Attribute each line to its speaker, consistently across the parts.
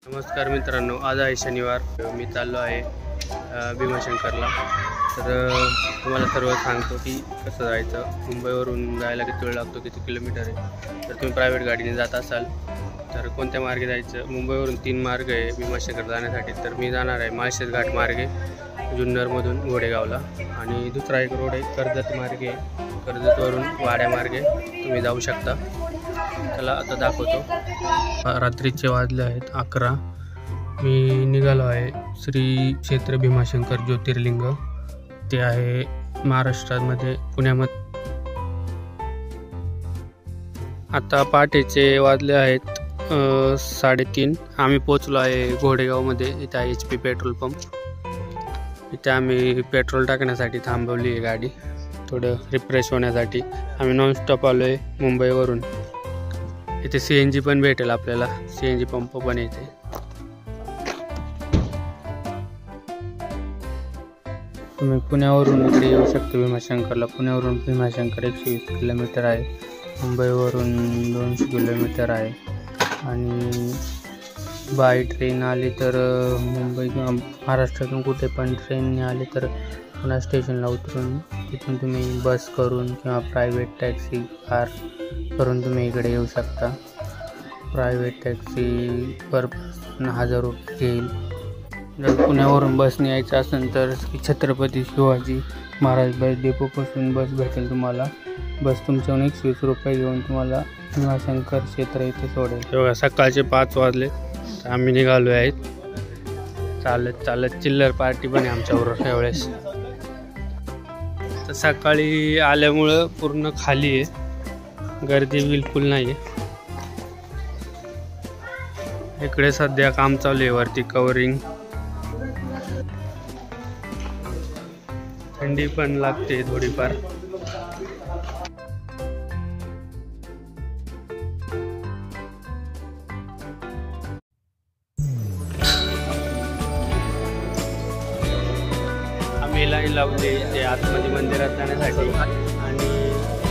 Speaker 1: नमस्कार मित्रांनो, आज आहे शनिवार. मी चाललो आहे भीमाशंकरला. तर तुम्हाला सर्व सांगतो की कसं जायचं. मुंबईवरून जायला किती वेळ लागतो, किती किलोमीटर आहे. तर तुम्ही प्रायव्हेट गाडीने जात असाल तर कोणत्या मार्गे जायचं. मुंबईवरून 3 मार्ग आहे भीमाशंकर जाण्यासाठी. तर मी जाणार आहे माळशेज घाट मार्गे जुन्नरमधून घोडेगावला, आणि दुसरा एक रोड आहे कर्जत मार्गे. कर्जतवरून वाड्या मार्गे तुम्ही जाऊ शकता. त्याला आता दाखवतो. रात्रीचे वाजले आहेत 11. मी निघालो आहे श्री क्षेत्र भीमाशंकर ज्योतिर्लिंग. ते आहे महाराष्ट्रामध्ये, पुण्यामध्ये. आता पहाटेचे वाजले आहेत 3:30. आम्ही पोचलो आहे घोडेगावमध्ये. इथे आहे HP पेट्रोल पंप. इथे आम्ही पेट्रोल टाकण्यासाठी थांबवली आहे गाडी, थोडं रिफ्रेश होण्यासाठी. आम्ही नॉनस्टॉप आलो आहे मुंबईवरून. इथे CNG पण भेटेल आपल्याला, CNG पंप पण येते. तुम्ही पुण्यावरून इकडे येऊ शकता भीमाशंकरला. पुण्यावरून भीमाशंकर 120 किलोमीटर आहे. मुंबईवरून 200 किलोमीटर आहे. आणि बाय ट्रेन आली तर मुंबई किंवा महाराष्ट्रातून कुठे पण ट्रेनने आली तर पुन्हा स्टेशनला उतरून तिथून तुम्ही बस करून किंवा प्रायव्हेट टॅक्सी कार करून तुम्ही इकडे येऊ शकता. प्रायव्हेट टॅक्सी पर पर्सन 1000 रुपये घेईल. जर पुण्यावरून बसने यायचं असेल तर छत्रपती शिवाजी महाराज बस डेपोपासून बस भेटेल तुम्हाला. बस तुमच्याहून 120 रुपये घेऊन तुम्हाला भीमाशंकर क्षेत्र इथे सोडेल. बघा, सकाळचे 5 वाजले. आम्ही निघालो आहेत चालत चालत. चिल्लर पार्टी पण आहे आमच्याबरोबर यावेळेस. तर सकाळी आल्यामुळं पूर्ण खाली आहे, गर्दी बिलकुल नाही आहे. इकडे सध्या काम चालू आहे वरती कवरिंग. थंडी पण लागते थोडीफार. आम्ही लाईन लावली ते आतमध्ये मंदिरात जाण्यासाठी, आणि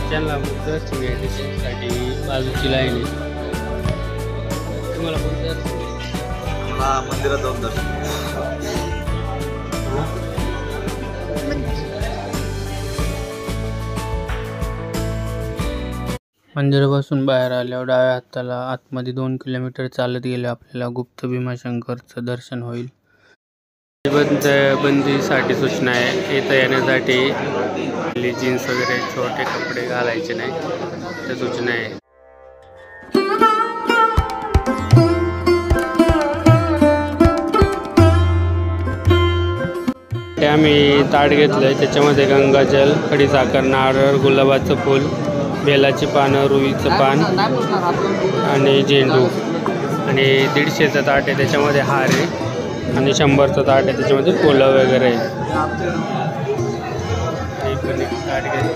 Speaker 1: त्यांना दर्शन घ्यायसाठी बाजूची लाईन आहे. तुम्हाला कोणतं दर्शन घ्यायचं?
Speaker 2: हा, मंदिरात जाऊन दर्शन.
Speaker 1: मंदिरापासून बाहेर आल्यावर डाव्या हाताला आतमध्ये 2 किलोमीटर चालत गेले आपल्याला गुप्त भीमाशंकरचं दर्शन होईल. बंदीसाठी सूचना आहे. इथं येण्यासाठी जीन्स वगैरे छोटे कपडे घालायचे नाही, त्या सूचना आहे. ते आम्ही ताट घेतलंय, त्याच्यामध्ये गंगाजल, खडीसाखर, नारळ, गुलाबाचं फूल, बेलाची पानं, रुईचं पान आणि झेंडू. आणि 150चं ताट आहे, त्याच्यामध्ये हार आहे. आणि 100चं ताट आहे, त्याच्यामध्ये फुलं वगैरे आहे. ताट घेतलं.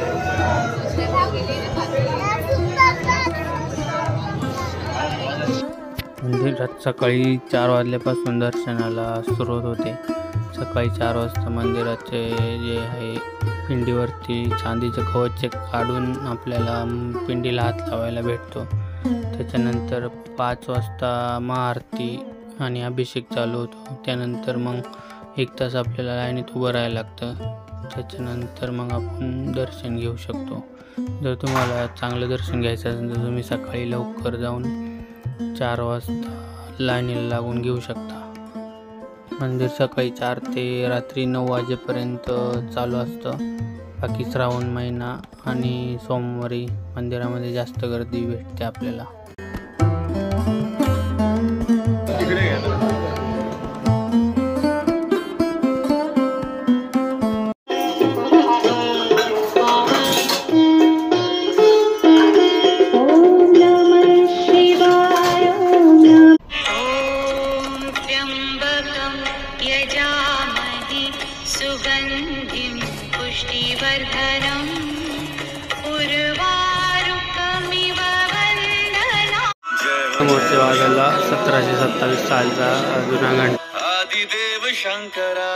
Speaker 1: मंदिरात सकाळी 4 वाजल्यापासून दर्शनाला सुरुवात होते. सकाळी 4 वाजता मंदिराचे जे आहे पिंडीवरती चांदीचे कवच काढून आपल्याला पिंडीला हात लावायला भेटतो. त्याच्यानंतर 5 वाजता महाआरती आणि अभिषेक चालू होतो. त्यानंतर मग 1 तास आपल्याला लाईनीत उभं राहायला लागतं. त्याच्यानंतर मग आपण दर्शन घेऊ शकतो. जर तुम्हाला चांगलं दर्शन घ्यायचं असेल तर तुम्ही सकाळी लवकर जाऊन 4 वाजता लाईनीला लागून घेऊ शकता. मंदिर सकाळी 4 ते रात्री 9 वाजेपर्यंत चालू असतं. बाकी श्रावण महिना आणि सोमवारी मंदिरामध्ये जास्त गर्दी भेटते आपल्याला.
Speaker 3: सुगंधिं पुष्टिवर्धनम् उर्वारुकमिव वन्दना.
Speaker 1: समोरच्या वाजाला 1727 सालचा जुना घंटा.
Speaker 2: आदिदेव शंकरा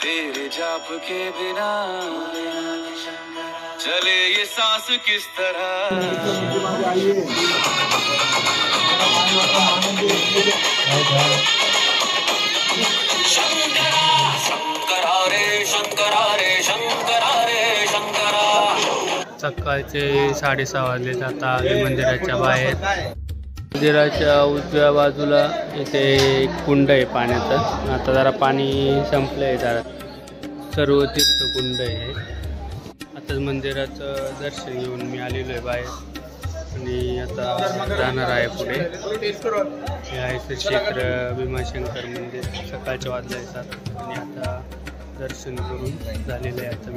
Speaker 2: तेरे जाप के बिना चले ये सांस किस तरह.
Speaker 1: सकाळचे 6:30 वाजले. आता आम्ही मंदिराच्या बाहेर. मंदिराच्या उजव्या बाजूला इथे एक कुंड आहे पाण्याचं. आता जरा पाणी संपलं आहे, जरा सर्व तीर्थ कुंड आहे. आताच मंदिराचं दर्शन घेऊन मी आलेलो आहे बाहेर आणि आता जाणार आहे पुढे. हे आहे श्री क्षेत्र भीमाशंकर मंदिर. सकाळच्या वाजले 7 आणि आता दर्शन करून झालेलं आहे. आता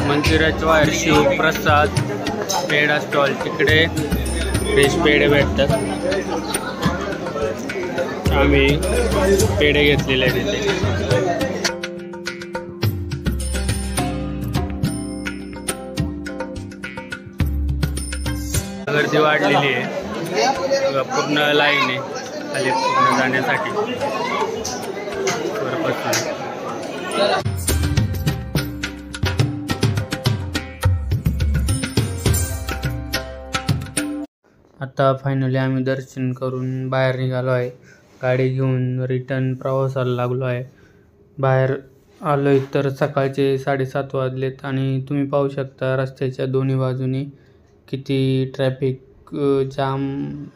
Speaker 1: मंदिराच्या बाहेर शिवप्रसाद पेढा स्टॉल, तिकडे फ्रेश पेढे भेटतात. आम्ही पेढे घेतलेले आहेत तिथे. गर्दी वाढलेली आहे, पूर्ण लाईन आहे खाली पूर्ण जाण्यासाठी वरपासून. आता फायनली आम्ही दर्शन करून बाहेर निघालो आहे. गाडी घेऊन रिटर्न प्रवासाला लागलो आहे. बाहेर आलो आहे तर सकाळचे 7:30 वाजलेत आणि तुम्ही पाहू शकता रस्त्याच्या दोन्ही बाजूनी किती ट्रॅफिक जाम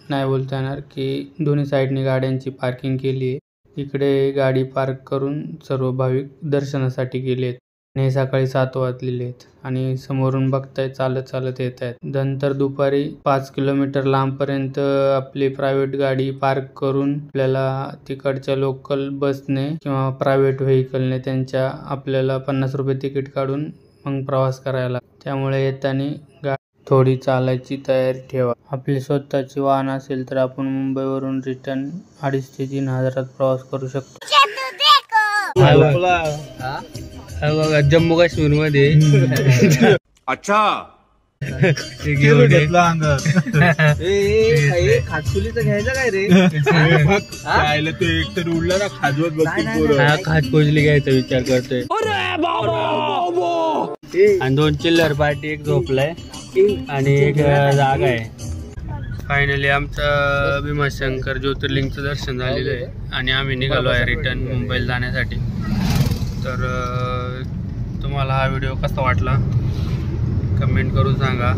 Speaker 1: नाही बोलता येणार, की दोन्ही साईडनी गाड्यांची पार्किंग केली आहे. इकडे गाडी पार्क करून सर्व भाविक दर्शनासाठी गेले आहेत. आणि सकाळी 7 वाजलेले आहेत आणि समोरून बघताय चालत चालत येत आहेत. नंतर दुपारी 5 किलोमीटर लांबपर्यंत आपली प्रायव्हेट गाडी पार्क करून आपल्याला तिकडच्या लोकल बसने किंवा प्रायव्हेट व्हेकलने त्यांच्या आपल्याला 50 रुपये तिकीट काढून मग प्रवास करायला. त्यामुळे येताना थोडी चालायची तयारी ठेवा. आपली स्वतःची वाहन असेल तर आपण मुंबईवरून रिटर्न 2,500 ते 3,000 प्रवास करू शकतो. हा बघा जम्मू काश्मीर मध्ये.
Speaker 2: अच्छा
Speaker 4: खाजकुलीचं घ्यायचं काय रे?
Speaker 5: ते एकतर उडला ना खाजवत बघतो.
Speaker 1: हा खास पोचली घ्यायचा विचार करतोय. आणि 2 चिल्लर पार्टी, एक झोपलाय आणि एक जागा आहे. फायनली आमचं भीमाशंकर ज्योतिर्लिंगचं दर्शन झालेलं आहे आणि आम्ही निघालो आहे रिटर्न मुंबईला जाण्यासाठी. तर तुम्हाला हा व्हिडिओ कसा वाटला कमेंट करून सांगा.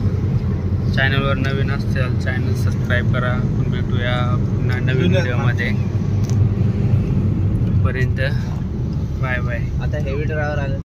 Speaker 1: चॅनलवर नवीन असेल चॅनल सबस्क्राईब करा. आपण भेटूया पुन्हा नवीन व्हिडिओमध्ये. तोपर्यंत बाय बाय.
Speaker 4: आता हेवी ड्रायव्हर आलं.